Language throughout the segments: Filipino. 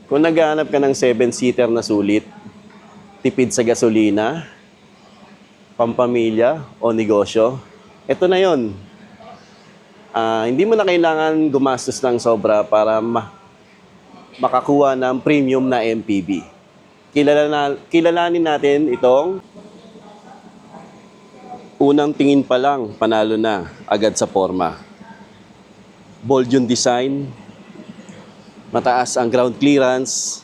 Kung naghahanap ka ng 7-seater na sulit, tipid sa gasolina, pampamilya o negosyo, ito na yon. Hindi mo na kailangan gumastos ng sobra para makakuha ng premium na MPV. Kilalanin natin itong unang tingin pa lang, panalo na agad sa forma. Bold yung design, mataas ang ground clearance,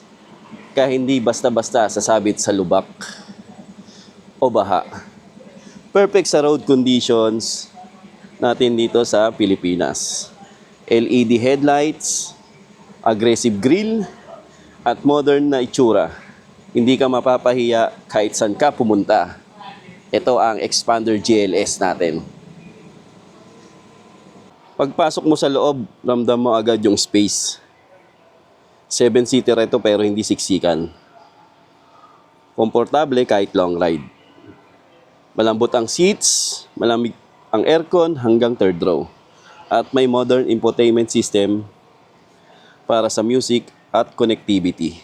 kaya hindi basta-basta sasabit sa lubak o baha. Perfect sa road conditions natin dito sa Pilipinas. LED headlights, aggressive grille, at modern na itsura. Hindi ka mapapahiya kahit saan ka pumunta. Ito ang Xpander GLS natin. Pagpasok mo sa loob, ramdam mo agad yung space. 7-seater ito pero hindi siksikan. Komportable kahit long ride. Malambot ang seats, malamig ang aircon hanggang third row. At may modern infotainment system para sa music at connectivity.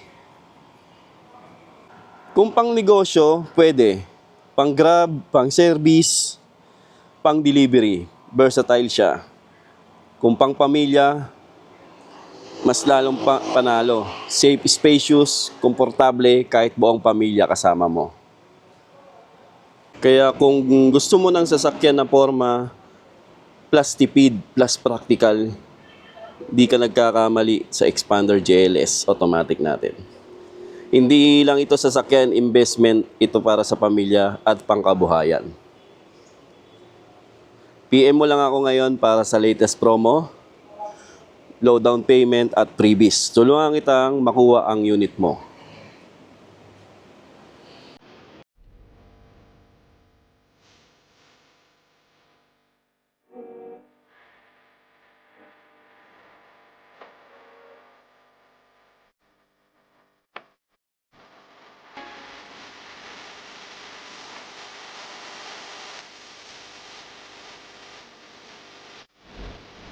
Kung pang negosyo, pwede. Pang Grab, pang service, pang delivery. Versatile siya. Kung pang pamilya, mas lalong panalo. Safe, spacious, komportable kahit buong pamilya kasama mo. Kaya kung gusto mo ng sasakyan na forma, plus tipid, plus practical, di ka nagkakamali sa Xpander GLS automatic natin. Hindi lang ito sasakyan, investment, ito para sa pamilya at pangkabuhayan. PM mo lang ako ngayon para sa latest promo, low down payment at freebies. Tulungan kitang makuha ang unit mo.